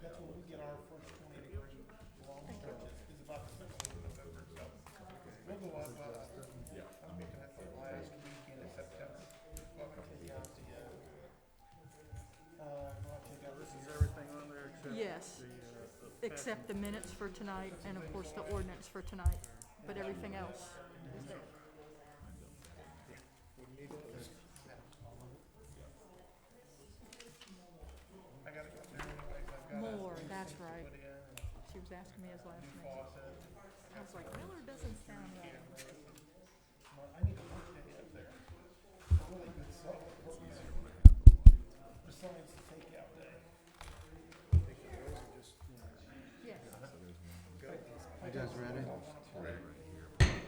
That's when we get our first 20-degree long stretches, is about the 16th of November, so we'll go up, I'm thinking that's the last weekend of September. Go up and take out the, This is everything on there except Yes, the except the minutes for tonight and of course the ordinance for tonight, but everything else is there. I gotta go there anyways, I've got More, a that's sink to right. put in, and She was asking me his last new name. faucet. I was like, Miller doesn't sound right. Well, I need to work that up there. Really good stuff. It's easier. Besides the takeout day. Yes. You guys ready?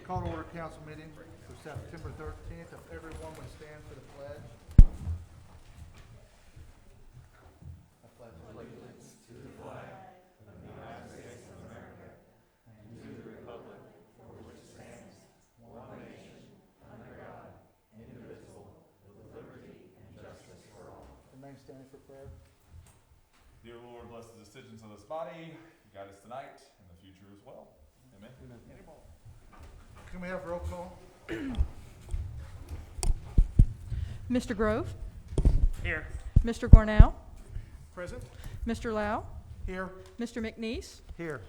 Call to order council meeting for September 13th. If everyone would stand for the pledge. I pledge allegiance to the flag of the United States of America and to the republic for which it stands, one nation, under God, indivisible, with liberty and justice for all. Remain standing for prayer. Dear Lord, bless the decisions of this body, guide us tonight and the future as well. Amen. Can we have roll call? Mr. Grove, Here. Mr. Gornell, Present? Mr. Lau, Here. Mr. McNeese, Here.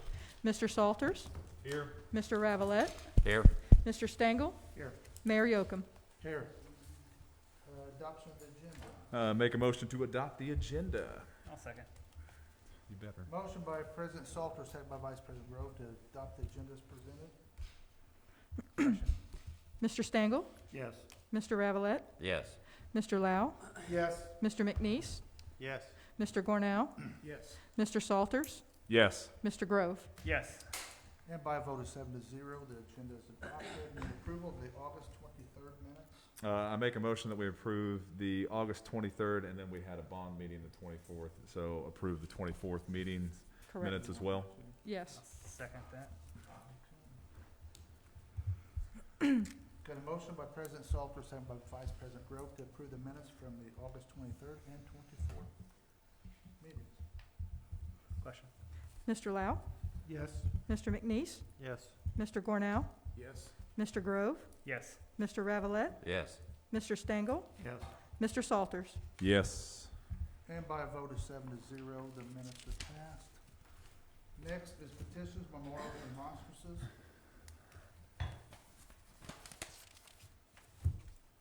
Mr. Salters, Here. Mr. Ravelette, Here. Mr. Stengel, Here. Mayor Yocum. Here. Adoption of the agenda. Make a motion to adopt the agenda. I'll second. You better. Motion by President Salter, second by Vice President Grove to adopt the agenda as presented. Mr. Stengel, Yes. Mr. Ravelette, Yes. Mr. Lau, Yes. Mr. McNeese, Yes. Mr. Gornell, Yes. Mr. Salters, Yes. Mr. Grove. Yes. And by a vote of 7-0, the agenda is adopted. And approval of the August 23rd minutes. I make a motion that we approve the August 23rd, and then we had a bond meeting the 24th, so approve the 24th meeting Correct. minutes as well. Yes. Second that. Got a motion by President Salter, second by Vice President Grove to approve the minutes from the August 23rd and 24th meetings. Question? Mr. Lau, Yes. Mr. McNeese, Yes. Mr. Gornell, Yes. Mr. Grove, Yes. Mr. Ravelette, Yes. Mr. Stengel, Yes. Mr. Salters. Yes. And by a vote of 7-0, the minutes are passed. Next is petitions, memorials, and remonstrances.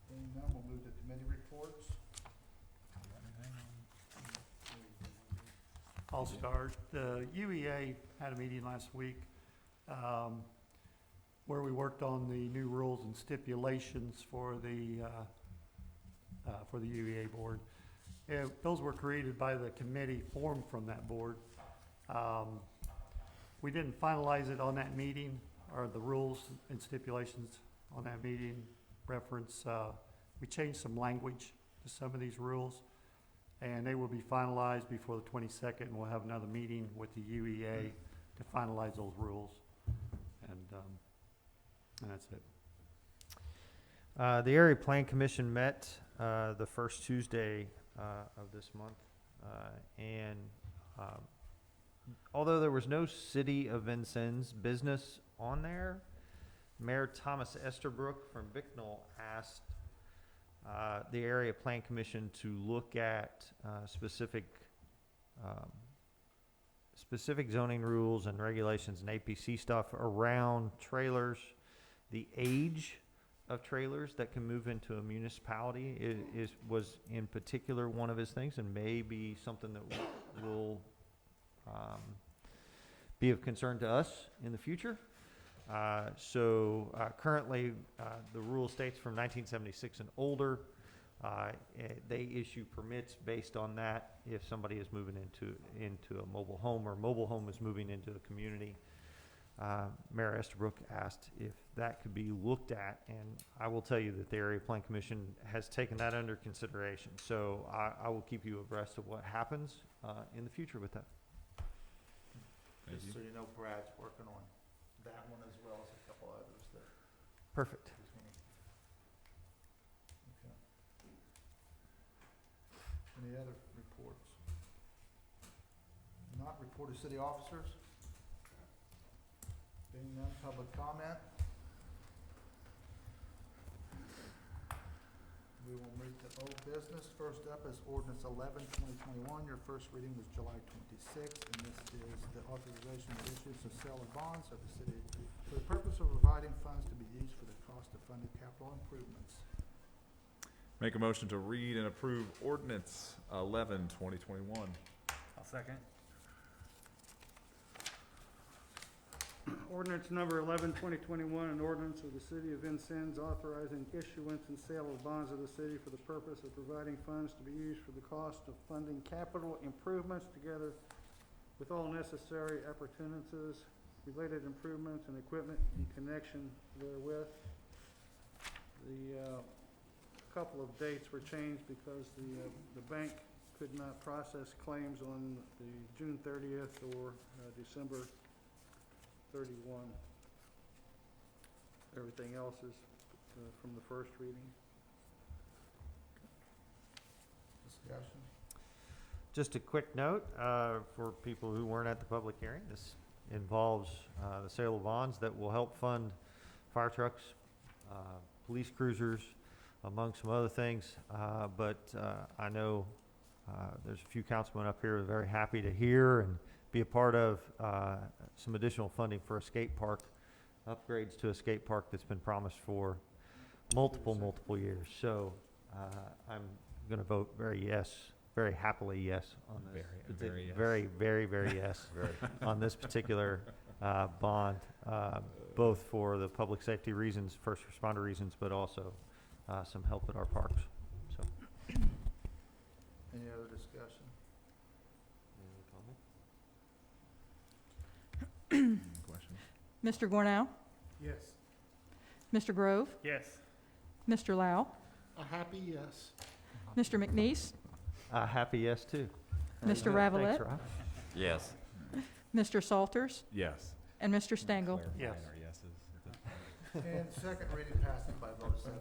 Seeing none, we'll move to committee reports. I'll start. The UEA had a meeting last week where we worked on the new rules and stipulations for the UEA board. Those were created by the committee formed from that board. We didn't finalize it on that meeting, or the rules and stipulations on that meeting reference. We changed some language to some of these rules, and they will be finalized before the 22nd, and we'll have another meeting with the UEA to finalize those rules, and that's it. The Area Plan Commission met the first Tuesday of this month, and although there was no City of Vincennes business on there, Mayor Thomas Esterbrook from Bicknell asked the Area Plan Commission to look at specific zoning rules and regulations and APC stuff around trailers, the age of trailers that can move into a municipality was in particular one of his things, and may be something that will be of concern to us in the future. Currently, the rule states from 1976 and older. They issue permits based on that if somebody is moving into a mobile home, or a mobile home is moving into a community. Mayor Esterbrook asked if that could be looked at, and I will tell you that the Area Plan Commission has taken that under consideration. So I will keep you abreast of what happens in the future with that. Just so you know, Brad's working on that one as well as a couple others that Perfect. he's gonna. Okay. Any other reports? Not Report to city officers. Being none, public comment. We will move to old business. First up is ordinance 11/2021. Your first reading was July 26th, and this is the authorization of issuance and sale of bonds of the city for the purpose of providing funds to be used for the cost of funding capital improvements. Make a motion to read and approve ordinance 11/2021. I'll second. Ordinance number 11/2021, an ordinance of the city of Vincennes authorizing issuance and sale of bonds of the city for the purpose of providing funds to be used for the cost of funding capital improvements together with all necessary appurtenances, related improvements, and equipment in connection therewith. The couple of dates were changed because the bank could not process claims on the June 30th or December 31. Everything else is from the first reading. Discussion. Just a quick note for people who weren't at the public hearing. This involves the sale of bonds that will help fund fire trucks, police cruisers, among some other things. But I know there's a few councilmen up here who are very happy to hear and be a part of some additional funding for a skate park, upgrades to a skate park that's been promised for multiple years. So I'm going to vote very happily yes on this. Very yes. Very yes on this particular bond, both for the public safety reasons, first responder reasons, but also some help at our parks. So. Any other discussion? Questions? Mr. Gornow? Yes. Mr. Grove? Yes. Mr. Lau? A happy yes. Mr. McNeese? Happy yes too. Mr. Thanks, Ravelette? Rob. Yes. Mr. Salters? Yes. And Mr. Stengel? Yes. And second reading passes by a vote of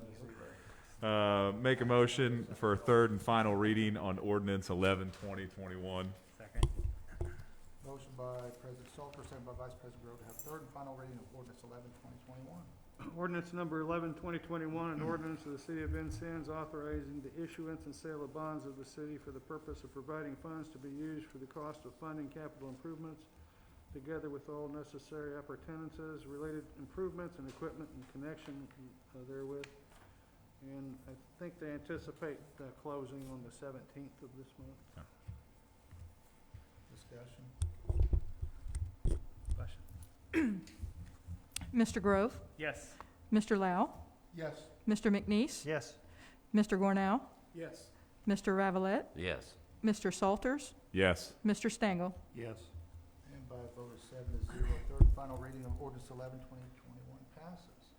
7-0. Make a motion for third and final reading on ordinance 11/2021. Second. Motion by President Salter, second by Vice President Grove to have third and final reading of ordinance 11/2021. Ordinance number 11/2021, an ordinance of the city of Vincennes authorizing the issuance and sale of bonds of the city for the purpose of providing funds to be used for the cost of funding capital improvements, together with all necessary appurtenances, related improvements, and equipment in connection therewith. And I think they anticipate closing on the 17th of this month. Discussion. Question. Mr. Grove? Yes. Mr. Lau? Yes. Mr. McNeese? Yes. Mr. Gornow? Yes. Mr. Ravelette? Yes. Mr. Salters? Yes. Mr. Stengel? Yes. And by a vote of 7-0, third and final reading of ordinance 11/2021 passes.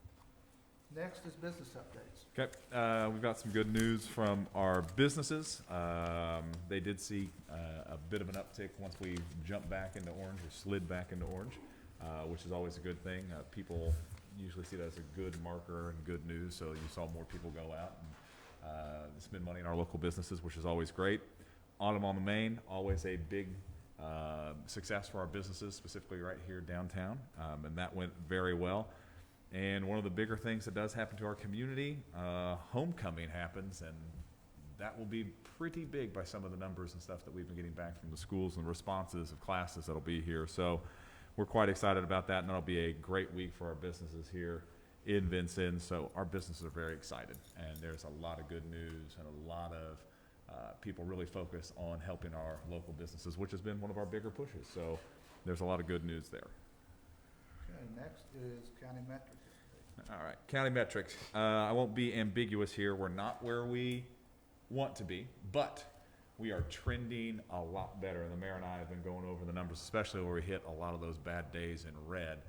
Next is business updates. Okay, we've got some good news from our businesses. They did see a bit of an uptick once we jumped back into orange or slid back into orange, which is always a good thing. People usually see that as a good marker and good news, so you saw more people go out and spend money in our local businesses, which is always great. Autumn on the Main, always a big success for our businesses, specifically right here downtown, and that went very well. And one of the bigger things that does happen to our community, homecoming happens, and that will be pretty big by some of the numbers and stuff that we've been getting back from the schools and responses of classes that'll be here. So we're quite excited about that, and that'll be a great week for our businesses here in Vincennes. So our businesses are very excited, and there's a lot of good news and a lot of people really focus on helping our local businesses, which has been one of our bigger pushes. So there's a lot of good news there. Okay, next is county metrics. All right, county metrics. I won't be ambiguous here. We're not where we want to be, but we are trending a lot better. And the mayor and I have been going over the numbers, especially where we hit a lot of those bad days in red.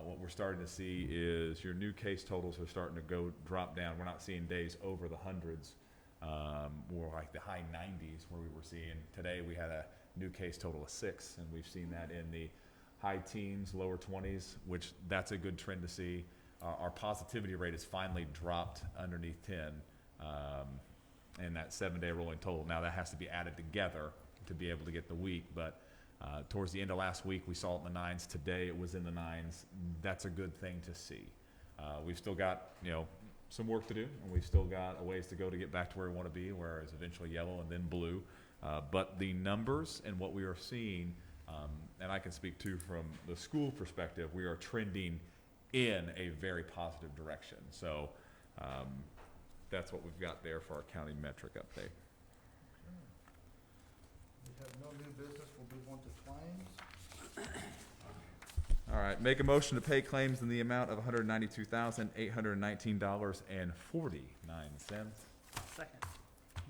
What we're starting to see is your new case totals are starting to drop down. We're not seeing days over the hundreds, more like the high 90s where we were seeing. Today we had a new case total of 6, and we've seen that in the high teens, lower 20s, which that's a good trend to see. Our positivity rate has finally dropped underneath 10, and that 7-day rolling total. Now that has to be added together to be able to get the week, but Towards the end of last week, we saw it in the 9s. Today, it was in the 9s. That's a good thing to see. We've still got, some work to do, and we've still got a ways to go to get back to where we want to be, where it's eventually yellow and then blue. But the numbers and what we are seeing, and I can speak too from the school perspective, we are trending in a very positive direction. So that's what we've got there for our county metric update. We have no new business, we'll move on to claims. All right, make a motion to pay claims in the amount of $192,819.49. Second.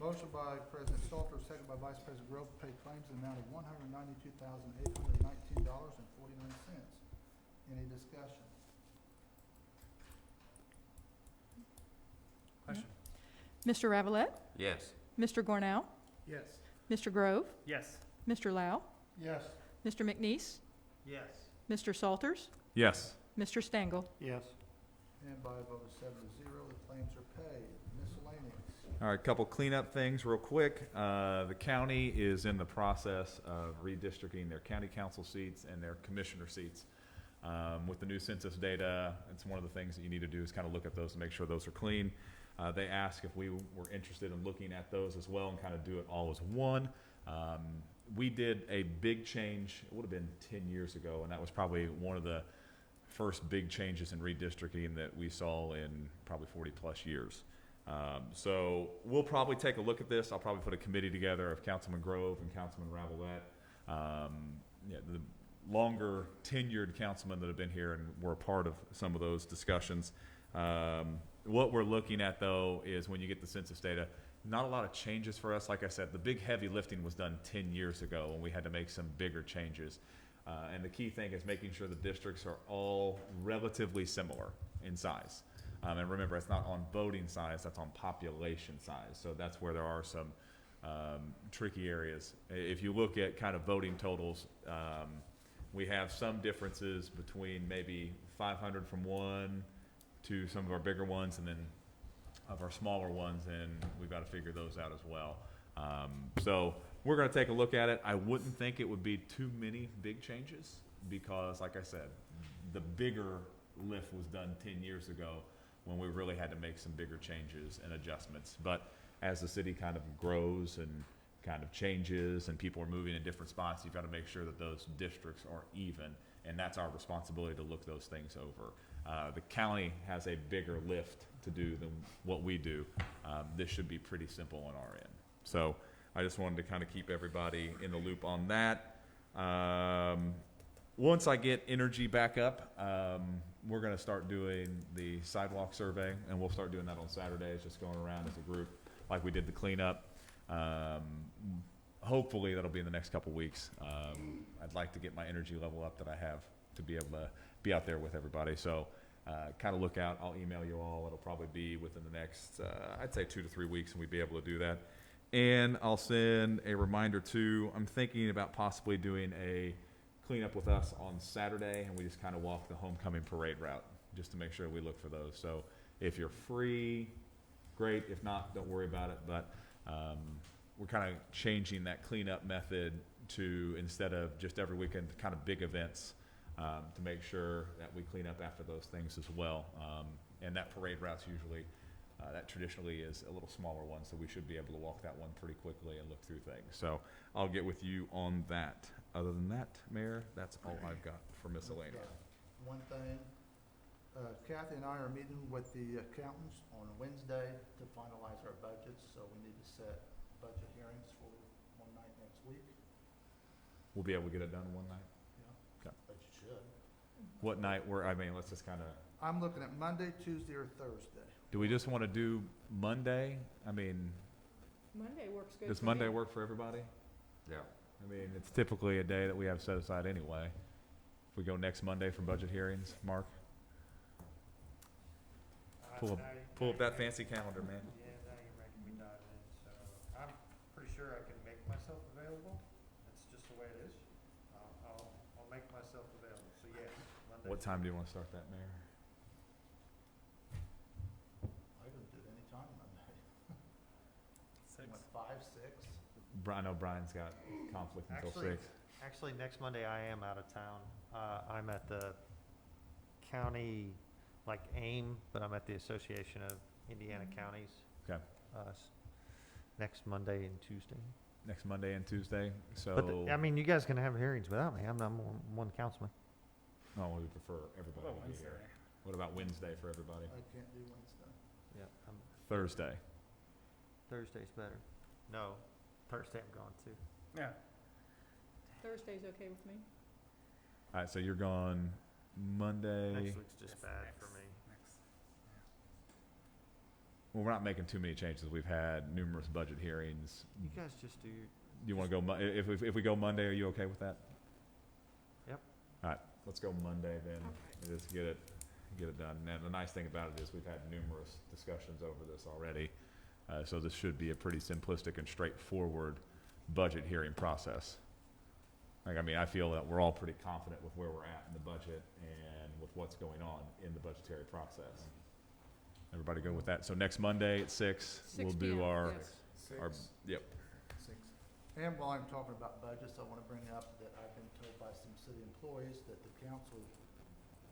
Motion by President Salter, second by Vice President Grove, to pay claims in the amount of $192,819.49. Any discussion? Question. Mr. Ravelette? Yes. Mr. Gornell? Yes. Mr. Grove? Yes. Mr. Lau? Yes. Mr. McNeese? Yes. Mr. Salters? Yes. Mr. Stangle? Yes. And by a vote of 7-0, the claims are paid. Miscellaneous. All right, couple cleanup things real quick. The county is in the process of redistricting their county council seats and their commissioner seats. With the new census data, it's one of the things that you need to do is kind of look at those and make sure those are clean. They asked if we were interested in looking at those as well and kind of do it all as one. We did a big change, it would have been 10 years ago, and that was probably one of the first big changes in redistricting that we saw in probably 40 plus years. So we'll probably take a look at this. I'll probably put a committee together of Councilman Grove and Councilman Ravelette. The longer tenured councilmen that have been here and were a part of some of those discussions. What we're looking at though is when you get the census data, not a lot of changes for us. Like I said, the big heavy lifting was done 10 years ago when we had to make some bigger changes. And the key thing is making sure the districts are all relatively similar in size. And remember, it's not on voting size, that's on population size. So that's where there are some tricky areas. If you look at kind of voting totals, we have some differences between maybe 500 from one to some of our bigger ones, and then of our smaller ones, and we've got to figure those out as well. So we're going to take a look at it. I wouldn't think it would be too many big changes because, like I said, the bigger lift was done 10 years ago when we really had to make some bigger changes and adjustments. But as the city kind of grows and kind of changes and people are moving in different spots, you've got to make sure that those districts are even, and that's our responsibility to look those things over. The county has a bigger lift to do than what we do. This should be pretty simple on our end. So I just wanted to kind of keep everybody in the loop on that. Once I get energy back up, we're going to start doing the sidewalk survey, and we'll start doing that on Saturdays, just going around as a group like we did the cleanup. Hopefully that'll be in the next couple weeks. I'd like to get my energy level up that I have to be able to be out there with everybody. So kind of look out. I'll email you all. It'll probably be within the next, I'd say 2 to 3 weeks, and we'd be able to do that. And I'll send a reminder too. I'm thinking about possibly doing a cleanup with us on Saturday, and we just kind of walk the homecoming parade route just to make sure we look for those. So if you're free, great. If not, don't worry about it. But we're kind of changing that cleanup method to, instead of just every weekend, kind of big events to make sure that we clean up after those things as well. And that parade route's usually, that traditionally is a little smaller one, so we should be able to walk that one pretty quickly and look through things. So I'll get with you on that. Other than that, Mayor, that's all I've got for miscellaneous. Okay. One thing, Kathy and I are meeting with the accountants on Wednesday to finalize our budgets, so we need to set budget hearings for one night next week. We'll be able to get it done in one night? Yeah. Okay. But you should. What night? Let's just kind of, I'm looking at Monday, Tuesday, or Thursday. do we just want to do Monday? Monday works good. Does for Monday me. work for everybody? Yeah. It's typically a day that we have set aside anyway. If we go next Monday for budget hearings, Mark? Pull up that fancy calendar, man. Yeah, now you're making me dive in, so I'm pretty sure I can make myself available. That's just the way it is. I'll make myself available, so yes, Monday. What time do you want to start that, Mayor? I can do it any time Monday. 6. What, 5, 6? I know Brian's got conflict until Actually- 6. Actually, next Monday I am out of town. I'm at the county, like AIM, but I'm at the Association of Indiana Counties. Okay. Next Monday and Tuesday. Next Monday and Tuesday, so. But, I mean, you guys can have hearings without me. I'm not one councilman. No, we prefer everybody Well, to be Wednesday. here. What about Wednesday for everybody? I can't do Wednesday. Yeah, Thursday. Thursday's better. No, Thursday I'm gone too. Yeah. Thursday's okay with me. All right, so you're gone Monday. Next week's just That's bad next- for me. next- Well, we're not making too many changes. We've had numerous budget hearings. You guys just do your, You want to go, if we go Monday, are you okay with that? Yep. All right, let's go Monday then, and just get it done. And the nice thing about it is we've had numerous discussions over this already. So this should be a pretty simplistic and straightforward budget hearing process. Like, I mean, I feel that we're all pretty confident with where we're at in the budget and with what's going on in the budgetary process. Everybody go with that? So next Monday at 6, 6 we'll do p.m., our, yes. yep. 6. And while I'm talking about budgets, I want to bring up that I've been told by some city employees that the council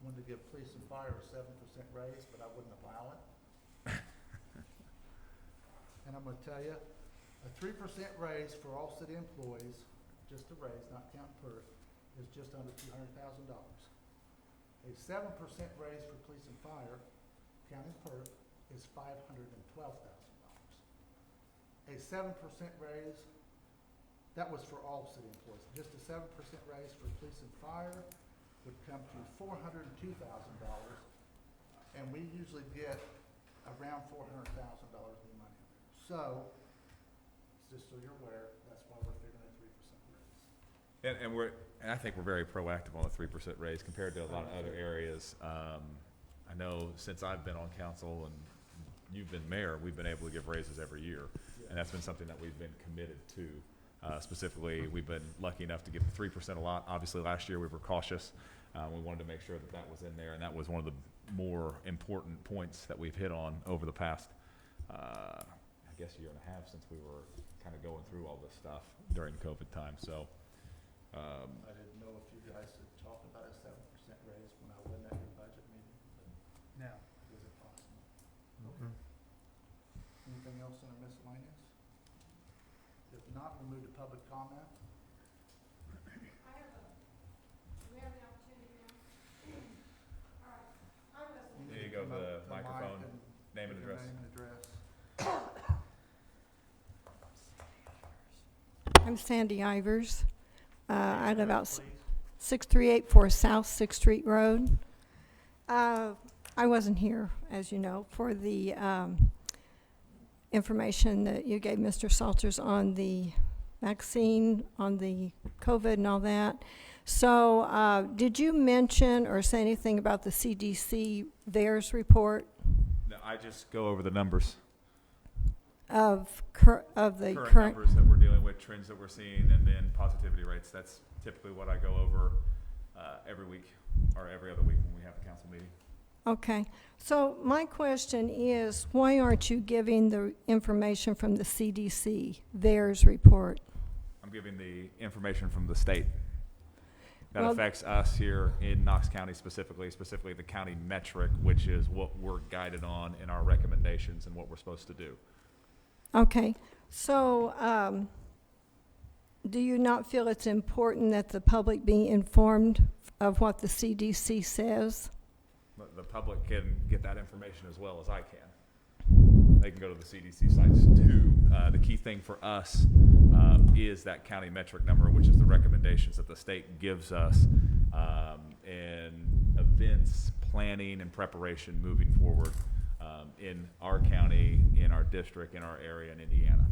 wanted to give police and fire a 7% raise, but I wouldn't allow it. And I'm going to tell you, a 3% raise for all city employees, just a raise, not counting PERT, is just under $200,000. A 7% raise for police and fire, counting PERT, is $512,000. A 7% raise, that was for all city employees. Just a 7% raise for police and fire would come to $402,000, and we usually get around $400,000 in money. So, just so you're aware, that's why we're figuring a 3% raise. And I think we're very proactive on the 3% raise compared to a lot of other areas. I know since I've been on council and you've been mayor, we've been able to give raises every year. And that's been something that we've been committed to. Specifically, we've been lucky enough to give the 3% a lot. Obviously, last year we were cautious. We wanted to make sure that that was in there, and that was one of the more important points that we've hit on over the past, I guess, year and a half since we were kind of going through all this stuff during COVID time. So, I didn't know if you guys had talked about a 7% raise when I went at your budget meeting, but No. is it possible? Okay. Anything else in our miscellaneous? If not, we'll move to public comment. there you go, the microphone, name and address. Name and address. I'm Sandy Ivers. I live out 6384 South 6th Street Road. I wasn't here, as you know, for the information that you gave Mr. Salters on the vaccine, on the COVID and all that. So did you mention or say anything about the CDC VAERS report No, I just go over the numbers. of the Current current? numbers that we're dealing with, trends that we're seeing, and then positivity rates. That's typically what I go over every week or every other week when we have a council meeting. Okay, so my question is, why aren't you giving the information from the CDC, VAERS report? I'm giving the information from the state that Well- affects us here in Knox County specifically the county metric, which is what we're guided on in our recommendations and what we're supposed to do. Okay, so do you not feel it's important that the public be informed of what the CDC says? But the public can get that information as well as I can. They can go to the CDC sites too. The key thing for us is that county metric number, which is the recommendations that the state gives us in events, planning, and preparation moving forward in our county, in our district, in our area in Indiana.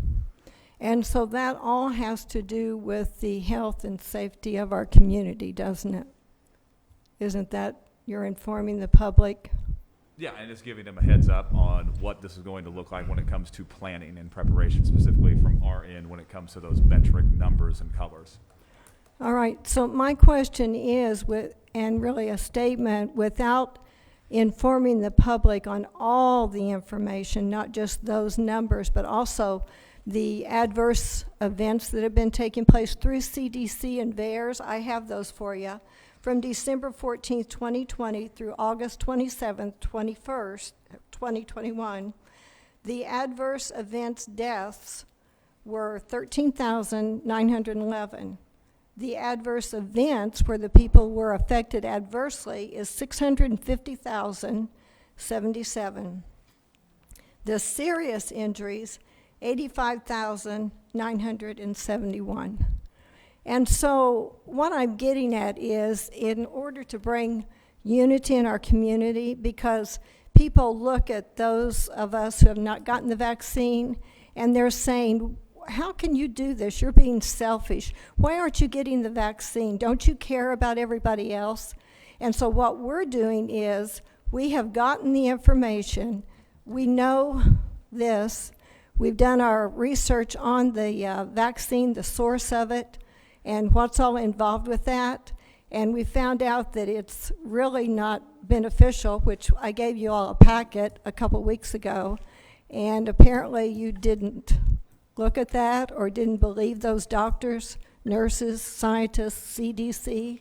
And so that all has to do with the health and safety of our community, doesn't it? Isn't that you're informing the public? Yeah, and it's giving them a heads up on what this is going to look like when it comes to planning and preparation, specifically from our end when it comes to those metric numbers and colors. All right, so my question is, and really a statement, without informing the public on all the information, not just those numbers, but also the adverse events that have been taking place through CDC and VAERS. I have those for you. From December 14th, 2020 through August 27th, 2021, the adverse events deaths were 13,911. The adverse events where the people were affected adversely is 650,077. The serious injuries, 85,971. And so what I'm getting at is, in order to bring unity in our community, because people look at those of us who have not gotten the vaccine and they're saying, how can you do this? You're being selfish. Why aren't you getting the vaccine? Don't you care about everybody else? And so what we're doing is, we have gotten the information. We know this. We've done our research on the vaccine, the source of it, and what's all involved with that. And we found out that it's really not beneficial, which I gave you all a packet a couple weeks ago. And apparently you didn't look at that or didn't believe those doctors, nurses, scientists, CDC.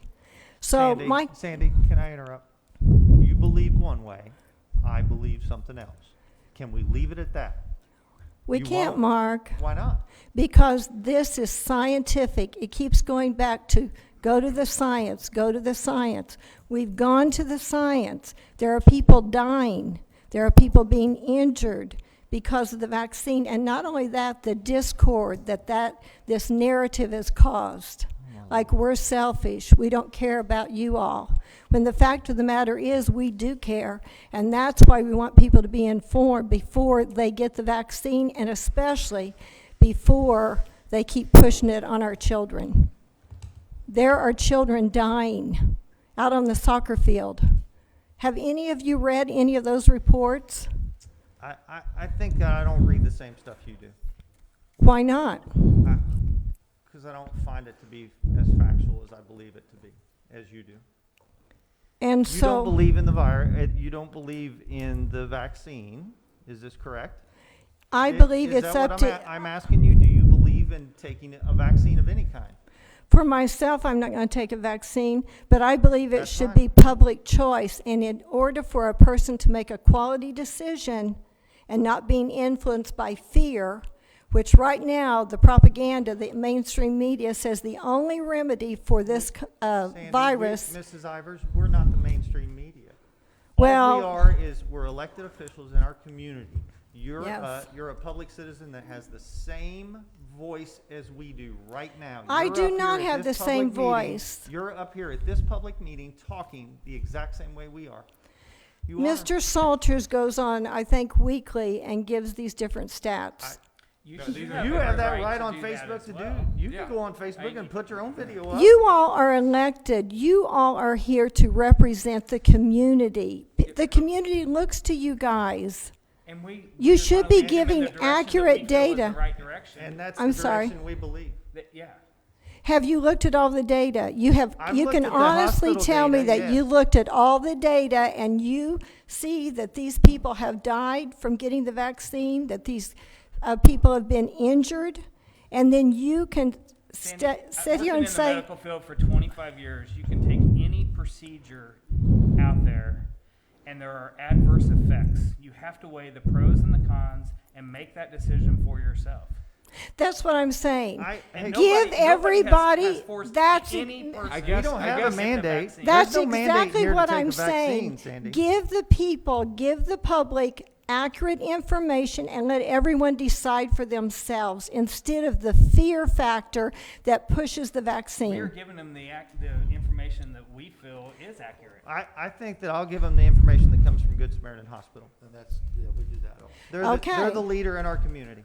So Sandy, can I interrupt? You believe one way, I believe something else. Can we leave it at that? We You can't, won't? Mark, Why not? because this is scientific. It keeps going back to go to the science, go to the science. We've gone to the science. There are people dying. There are people being injured because of the vaccine. And not only that, the discord that this narrative has caused. Like, we're selfish. We don't care about you all. When the fact of the matter is, we do care. And that's why we want people to be informed before they get the vaccine, and especially before they keep pushing it on our children. There are children dying out on the soccer field. Have any of you read any of those reports? I think I don't read the same stuff you do. Why not? Because I don't find it to be as factual as I believe it to be, as you do. And You so, don't believe in the virus. You don't believe in the vaccine. Is this correct? I believe Is it's that up what to, I'm asking you. Do you believe in taking a vaccine of any kind? for myself, I'm not going to take a vaccine, but I believe it That's should fine. be public choice. And in order for a person to make a quality decision and not being influenced by fear, which right now the propaganda, the mainstream media says the only remedy for this Sandy, virus. Mrs. Ivers, we're not the mainstream media. Well- All we are is we're elected officials in our community. You're Yes. you're a public citizen that has the same voice as we do right now. I You're do up not here at have this the same public meeting. voice. You're up here at this public meeting talking the exact same way we are. You are. Mr. Salters goes on, I think, weekly and gives these different stats. You every have that right right to on do that Facebook as to well. do. You Yeah. can go on Facebook and put your own video up. You all are elected. You all are here to represent the community. The community looks to you guys. And You we're should gonna be lead them in giving the direction that accurate we feel is data. the right direction. And that's I'm the sorry. direction we believe. Yeah. Have you looked at all the data? You I've can looked at the honestly hospital tell me data, that you yes. looked at all the data and you see that these people have died from getting the vaccine, that these people have been injured, and then you can Sandy, I've sit here worked and in the say, medical field for 25 years. You can take any procedure out there, and there are adverse effects. You have to weigh the pros and the cons and make that decision for yourself. that's what I'm saying. And Give nobody everybody, has forced that's, any person We don't have a to get the mandate. vaccine. that's There's no mandate exactly here to what take I'm a vaccine, saying. Sandy. Give the people, give the public accurate information and let everyone decide for themselves instead of the fear factor that pushes the We are vaccine. giving them the information that we feel is accurate. I think that I'll give them the information that comes from Good Samaritan Hospital. And that's, yeah, we do that. Okay. They're the leader in our community.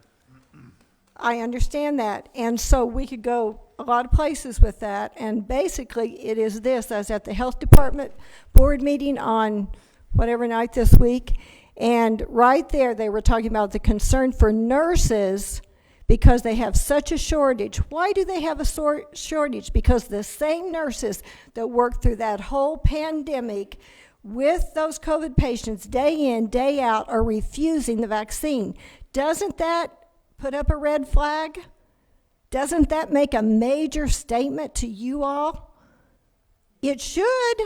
I understand that. And so we could go a lot of places with that. And basically it is this. I was at the health department board meeting on whatever night this week. And right there they were talking about the concern for nurses because they have such a shortage. Why do they have a shortage? Because the same nurses that worked through that whole pandemic with those COVID patients day in, day out are refusing the vaccine. Doesn't that put up a red flag? Doesn't that make a major statement to you all? It should.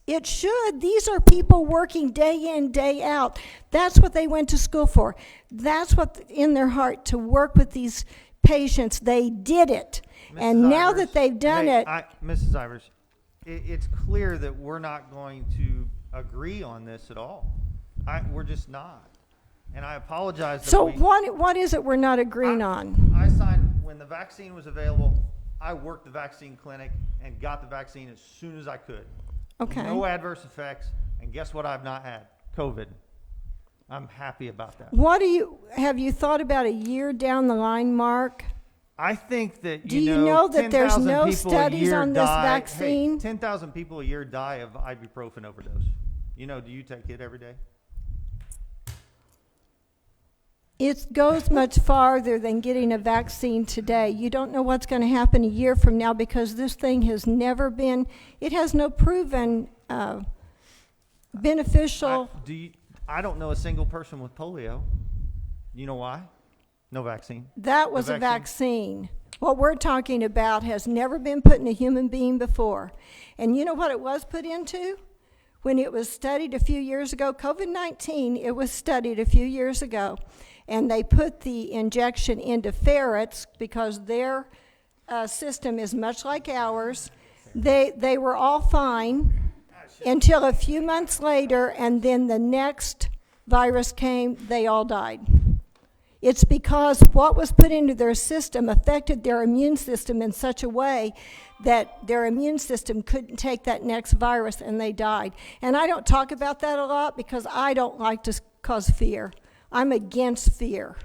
It should. These are people working day in, day out. That's what they went to school for. That's what in their heart, to work with these patients. They did it. And Mrs. now Ivers, that they've done hey, it, Mrs. Ivers, it's clear that we're not going to agree on this at all. We're just not. And I apologize. That so we, what is it we're not agreeing on? I signed, when the vaccine was available, I worked the vaccine clinic and got the vaccine as soon as I could. Okay. No adverse effects. And guess what I've not had? COVID. I'm happy about that. Have you thought about a year down the line, Mark? I think that, Do you know that there's 10,000 no people a studies year on this die- vaccine? Hey, 10,000 people a year die of ibuprofen overdose. Do you take it every day? It goes much farther than getting a vaccine today. You don't know what's going to happen a year from now because this thing has never been, it has no proven beneficial. I don't know a single person with polio. You know why? No vaccine. That was a vaccine. What we're talking about has never been put in a human being before. And you know what it was put into? When it was studied a few years ago, COVID-19, it was studied a few years ago. And they put the injection into ferrets because their system is much like ours. They were all fine until a few months later, and then the next virus came, they all died. It's because what was put into their system affected their immune system in such a way that their immune system couldn't take that next virus, and they died. And I don't talk about that a lot because I don't like to cause fear. I'm against fear.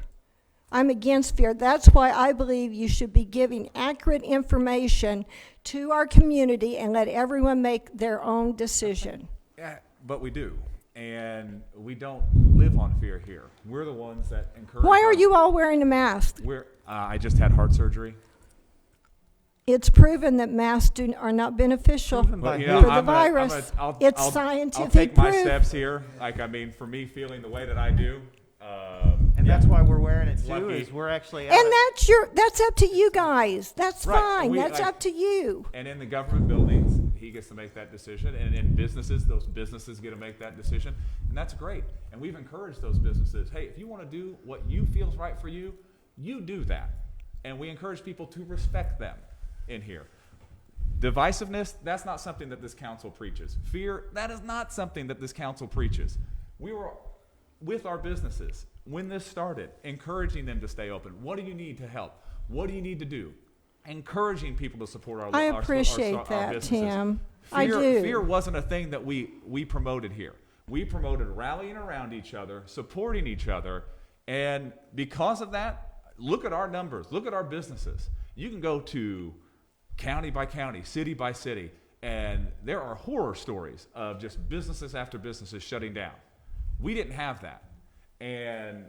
I'm against fear. That's why I believe you should be giving accurate information to our community and let everyone make their own decision. Yeah, but we do. And we don't live on fear here. We're the ones that encourage. Why are you all wearing a mask? I just had heart surgery. It's proven that masks are not beneficial for the virus. It's scientific I'll take my proof. steps here. For me feeling the way that I do. And that's why we're wearing it too, Lucky. is we're actually out And of- that's up to you guys. That's Right. fine. That's up to you. And in the government buildings, he gets to make that decision. And in businesses, those businesses get to make that decision. And that's great. And we've encouraged those businesses, hey, if you want to do what you feels right for you, you do that. And we encourage people to respect them in here. Divisiveness, that's not something that this council preaches. Fear, that is not something that this council preaches. We were with our businesses when this started, encouraging them to stay open. What do you need to help? What do you need to do? Encouraging people to support our I our appreciate that, businesses. Tim. I do. Fear wasn't a thing that we promoted here. We promoted rallying around each other, supporting each other, and because of that, look at our numbers, look at our businesses. You can go to county by county, city by city, and there are horror stories of just businesses after businesses shutting down. We didn't have that. And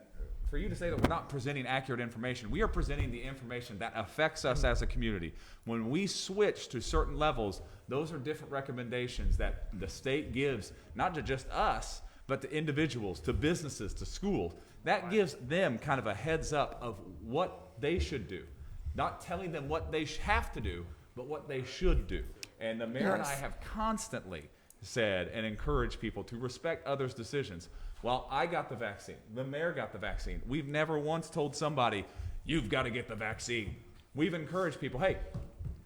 for you to say that we're not presenting accurate information, we are presenting the information that affects us as a community. When we switch to certain levels, those are different recommendations that the state gives, not to just us, but to individuals, to businesses, to schools. That gives them kind of a heads up of what they should do. Not telling them what they have to do, but what they should do. And the mayor and I have constantly said and encouraged people to respect others' decisions. Well, I got the vaccine. The mayor got the vaccine. We've never once told somebody, you've got to get the vaccine. We've encouraged people, hey,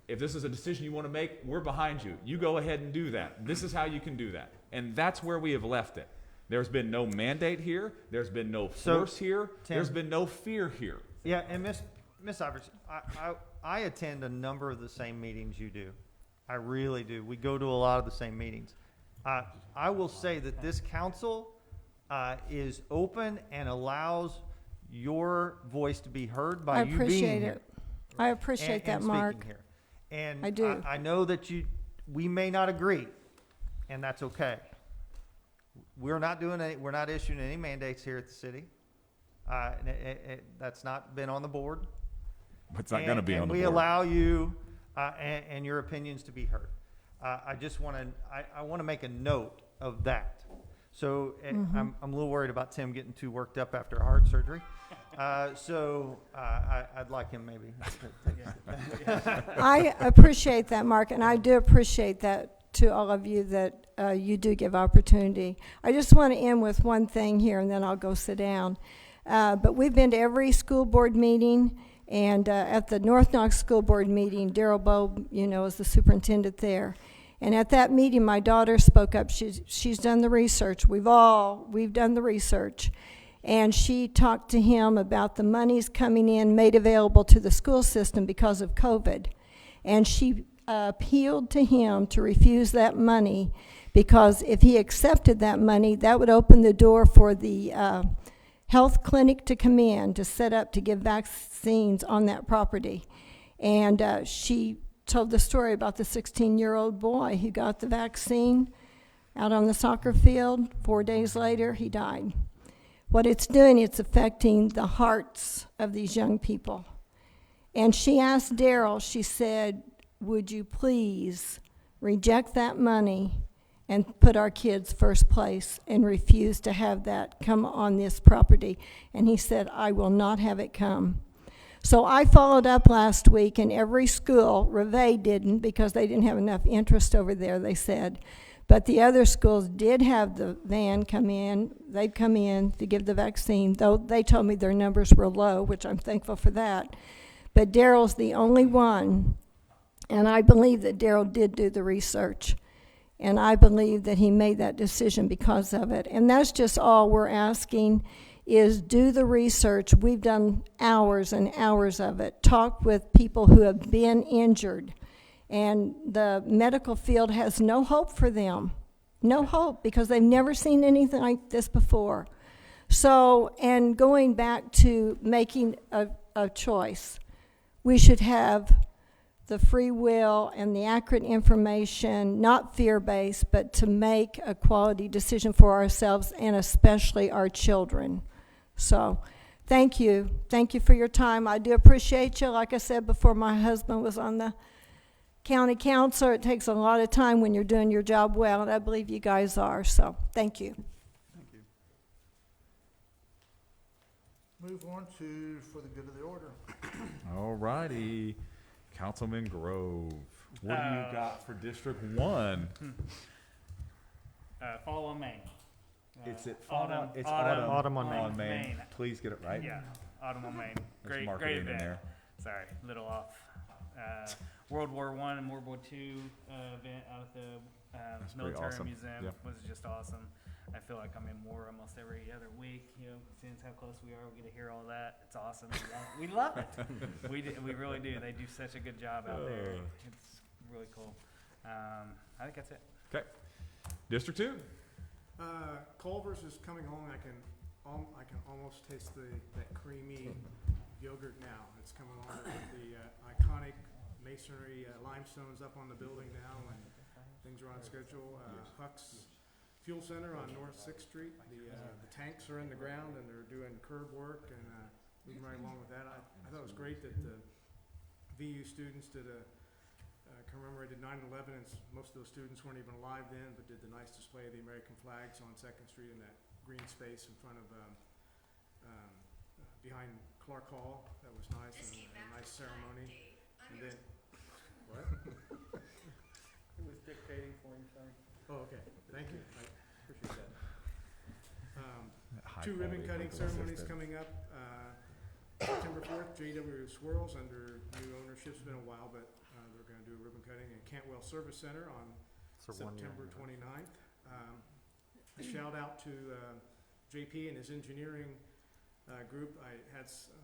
if this is a decision you want to make, we're behind you. You go ahead and do that. This is how you can do that. And that's where we have left it. There's been no mandate here. There's been no force here. Tim, there's been no fear here. Yeah, and Miss Ivers, I attend a number of the same meetings you do. I really do. We go to a lot of the same meetings. I will say that this council is open and allows your voice to be heard by you being here. I appreciate that, and Mark. speaking here. And I do. I know that we may not agree, and that's okay. We're not issuing any mandates here at the city. That's not been on the board. It's not going to be on the board. And we allow you and your opinions to be heard. I just want to make a note of that. So I'm a little worried about Tim getting too worked up after heart surgery. I'd like him maybe. I appreciate that, Mark, and I do appreciate that to all of you that you do give opportunity. I just want to end with one thing here, and then I'll go sit down. But we've been to every school board meeting, and at the North Knox School Board meeting, Daryl Bowe, is the superintendent there. And at that meeting, my daughter spoke up. She's done the research. We've done the research. And she talked to him about the monies coming in made available to the school system because of COVID. And she appealed to him to refuse that money because if he accepted that money, that would open the door for the health clinic to come in to set up to give vaccines on that property. And she told the story about the 16-year-old boy who got the vaccine out on the soccer field. 4 days later, he died. What it's doing, it's affecting the hearts of these young people. And she asked Daryl, she said, would you please reject that money and put our kids first place and refuse to have that come on this property? And he said, I will not have it come. So I followed up last week, and every school, Reveille didn't because they didn't have enough interest over there, they said. But the other schools did have the van come in. They'd come in to give the vaccine, though they told me their numbers were low, which I'm thankful for that. But Daryl's the only one, and I believe that Daryl did do the research. And I believe that he made that decision because of it. And that's just all we're asking is do the research. We've done hours and hours of it. Talk with people who have been injured. And the medical field has no hope for them. No hope, because they've never seen anything like this before. So, and going back to making a choice, we should have the free will and the accurate information, not fear-based, but to make a quality decision for ourselves and especially our children. So, thank you. Thank you for your time. I do appreciate you. Like I said before, my husband was on the county council. It takes a lot of time when you're doing your job well, and I believe you guys are. So, thank you. Thank you. Move on to for the good of the order. All righty. Councilman Grove, what do you got for District 1? Fall on Main. It's at Autumn. It's Autumn on on Main. Main. Please get it right. Yeah, Autumn on Main. There's Great marketing in event. there. Sorry, little off. World War I and World War II event out at the That's pretty Military awesome. Museum Yep. was just awesome. I feel like I'm in war almost every other week. Since how close we are, we get to hear all that. It's awesome. We love it. We really do. They do such a good job out there. It's really cool. I think that's it. Okay. District 2. Culver's is coming home. I can almost taste that creamy yogurt now. It's coming on with the iconic masonry limestones up on the building now, and things are on schedule. Huck's Fuel Center on North 6th Street. The tanks are in the ground and they're doing curb work, and moving right along with that. I thought it was great that the VU students commemorated 9/11, and most of those students weren't even alive then, but did the nice display of the American flags on 2nd Street in that green space in front of behind Clark Hall. That was nice, and a nice ceremony. And then, what? It was dictating for him, sorry. Oh, okay. Thank you. I appreciate that. High 2 ribbon quality cutting local ceremonies assistant. coming up. September 4th, JW Swirls under new ownership. It's been a while, but they're going to do a ribbon cutting in Cantwell Service Center on September 29th. A shout out to JP and his engineering group. I had some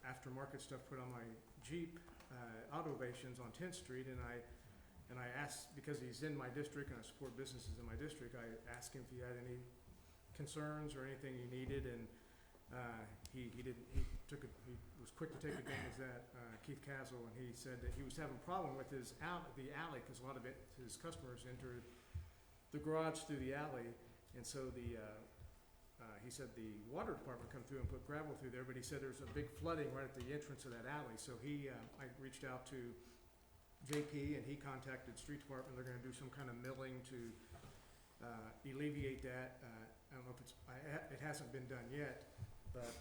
aftermarket stuff put on my Jeep Autovations on 10th Street, and I asked, because he's in my district and I support businesses in my district, I asked him if he had any concerns or anything he needed, and he was quick to take advantage of that, Keith Castle, and he said that he was having a problem with the alley, because a lot of his customers enter the garage through the alley, and so he said the water department come through and put gravel through there, but he said there's a big flooding right at the entrance of that alley, so I reached out to JP, and he contacted street department. They're going to do some kind of milling to alleviate that. I don't know if it hasn't been done yet, but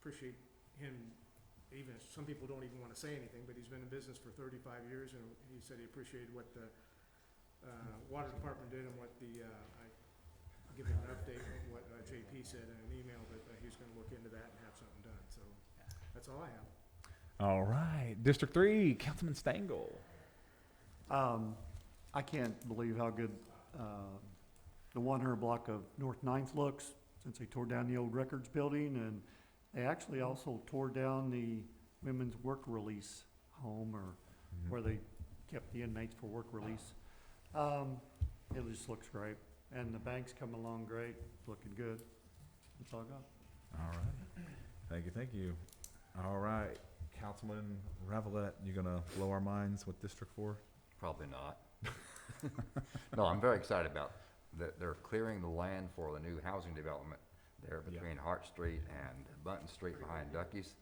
appreciate him, even if some people don't even want to say anything, but he's been in business for 35 years, and he said he appreciated what the water department did and what I'll give him an update on what JP said in an email, but he's going to look into that and have something done. So that's all I have. All right, District 3, Councilman Stengel. I can't believe how good the 100 block of North 9th looks since they tore down the old records building, and they actually also tore down the women's work release home, or where they kept the inmates for work release. It just looks great, and the bank's coming along great, looking good. That's all I got. All right, thank you. All right, Councilman Ravelette, you gonna blow our minds with District 4? Probably not. No, I'm very excited about that. They're clearing the land for the new housing development there between Hart Street and Bunton Street behind Ducky's.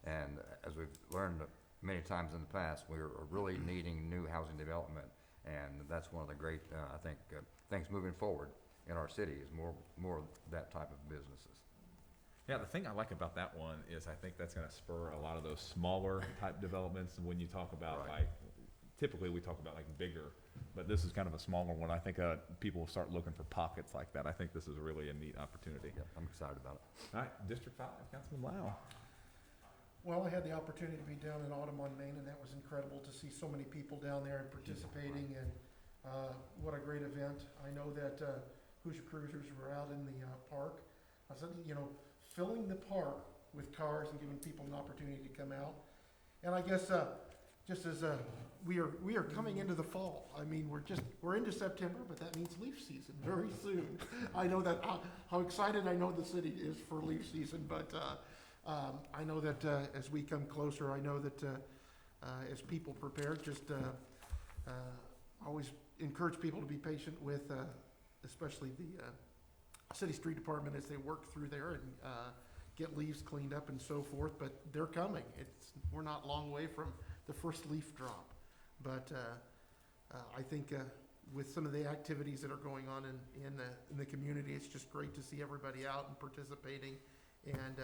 And as we've learned many times in the past, we're really needing new housing development. And that's one of the great, I think, things moving forward in our city is more of that type of businesses. Yeah, the thing I like about that one is I think that's gonna spur a lot of those smaller type developments. And when you talk about Right. like, typically we talk about like bigger, but this is kind of a smaller one. I think people will start looking for pockets like that. I think this is really a neat opportunity. Yeah, I'm excited about it. All right, District 5, Councilman Lau. Well, I had the opportunity to be down in Autumn on Main, and that was incredible to see so many people down there and participating, and what a great event. I know that Hoosier Cruisers were out in the park. I said, filling the park with cars and giving people an opportunity to come out. And I guess just as we are coming into the fall. I mean, we're into September, but that means leaf season very soon. I know that how excited I know the city is for leaf season, but I know that as we come closer, I know that as people prepare, just always encourage people to be patient with, especially the city street department as they work through there and get leaves cleaned up and so forth. But they're coming. We're not long away from the first leaf drop. But I think with some of the activities that are going on in the community, it's just great to see everybody out and participating and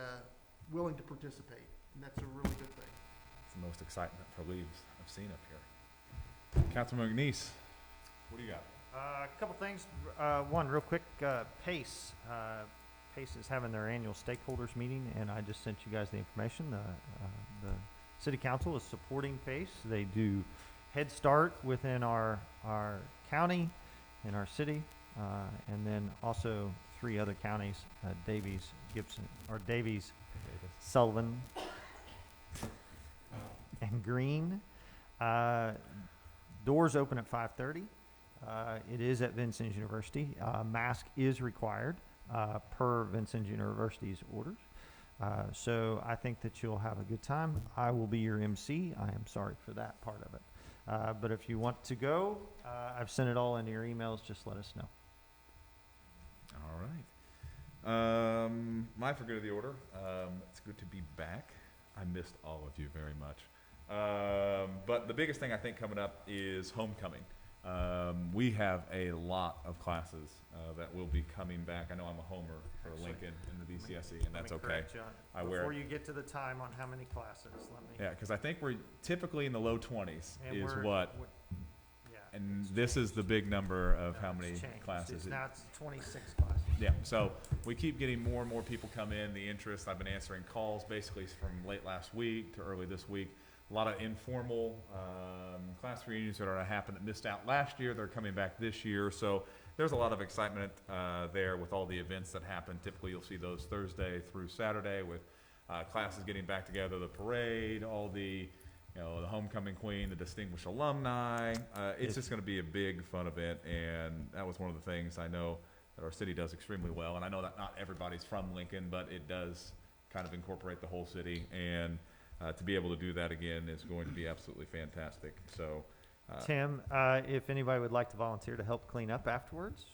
willing to participate, and that's a really good thing. It's the most excitement for leaves I've seen up here. Councilman McNeese, what do you got? A couple things. One, real quick, PACE. PACE is having their annual stakeholders meeting, and I just sent you guys the information. The City Council is supporting PACE. They do Head Start within our county, in our city, and then also 3 other counties, Davies, Sullivan, and Greene. Doors open at 5:30. It is at Vincennes University. Mask is required per Vincennes University's orders. So I think that you'll have a good time. I will be your MC. I am sorry for that part of it. But if you want to go, I've sent it all into your emails. Just let us know. All right. My for good of the order. It's good to be back. I missed all of you very much. But the biggest thing I think coming up is homecoming. We have a lot of classes that will be coming back. I know I'm a homer for Lincoln in the VCSE, and that's okay. Before you get to the time on how many classes, Yeah, because I think we're typically in the low 20s And is we're- what, Yeah. and this is the big number of how It's many changed. classes. Now it's 26 classes. Yeah, so we keep getting more and more people come in, the interest. I've been answering calls basically from late last week to early this week. A lot of informal class reunions that are happening that missed out last year. They're coming back this year. So there's a lot of excitement there with all the events that happen. Typically you'll see those Thursday through Saturday with classes getting back together, the parade, all the, the homecoming queen, the distinguished alumni. It's just going to be a big fun event, and that was one of the things I know that our city does extremely well. And I know that not everybody's from Lincoln, but it does kind of incorporate the whole city, and to be able to do that again is going to be absolutely fantastic. So, Tim, if anybody would like to volunteer to help clean up afterwards,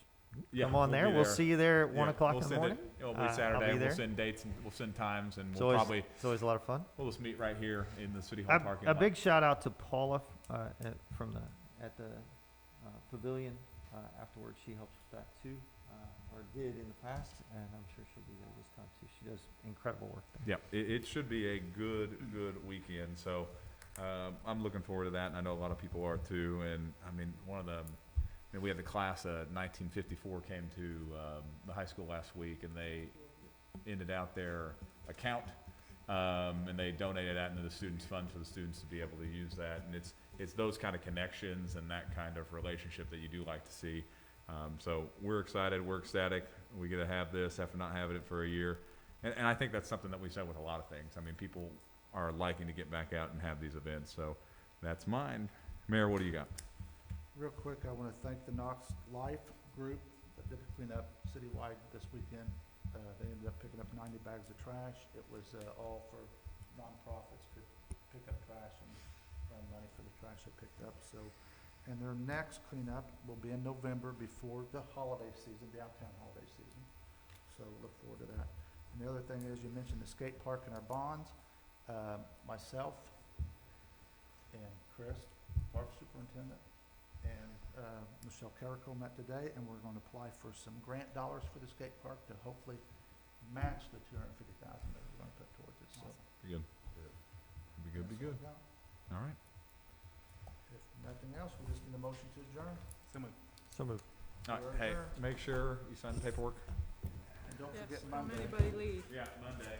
yeah, come on we'll there. be We'll see you there at 1 o'clock we'll in the send morning. It'll be I'll Saturday. be there. We'll send dates and we'll send times, and It's we'll probably it's always a lot of fun. we'll just meet right here in the city hall parking A lot. big shout out to Paula at the pavilion afterwards. She helps with that too, or did in the past, and I'm sure she'll be there this time too. She does incredible work there. Yeah, it should be a good weekend, so, I'm looking forward to that, and I know a lot of people are too, and, I mean, we had the class, 1954 came to, the high school last week, and they ended out their account, and they donated that into the students' fund for the students to be able to use that, and it's those kind of connections and that kind of relationship that you do like to see. So we're excited, we're ecstatic, we get to have this after not having it for a year. And I think that's something that we said with a lot of things. I mean, people are liking to get back out and have these events, so that's mine. Mayor, what do you got? Real quick, I want to thank the Knox Life group that did the cleanup citywide this weekend. They ended up picking up 90 bags of trash. It was all for nonprofits could pick up trash and earn money for the trash they picked up. So, and their next cleanup will be in November before the holiday season, downtown holiday season. So look forward to that. And the other thing is, you mentioned the skate park and our bonds. Myself and Chris, park superintendent, and Michelle Carrico met today, and we're going to apply for some grant dollars for the skate park to hopefully match the $250,000 that we're going to put towards it. So Be good. Be good. that's all I got. All right. If nothing else, we just need a motion to adjourn. So moved. So moved. All right, We're hey, adjourned. make sure you sign the paperwork. And don't Yes, forget don't Monday. anybody leave. Yeah, Monday.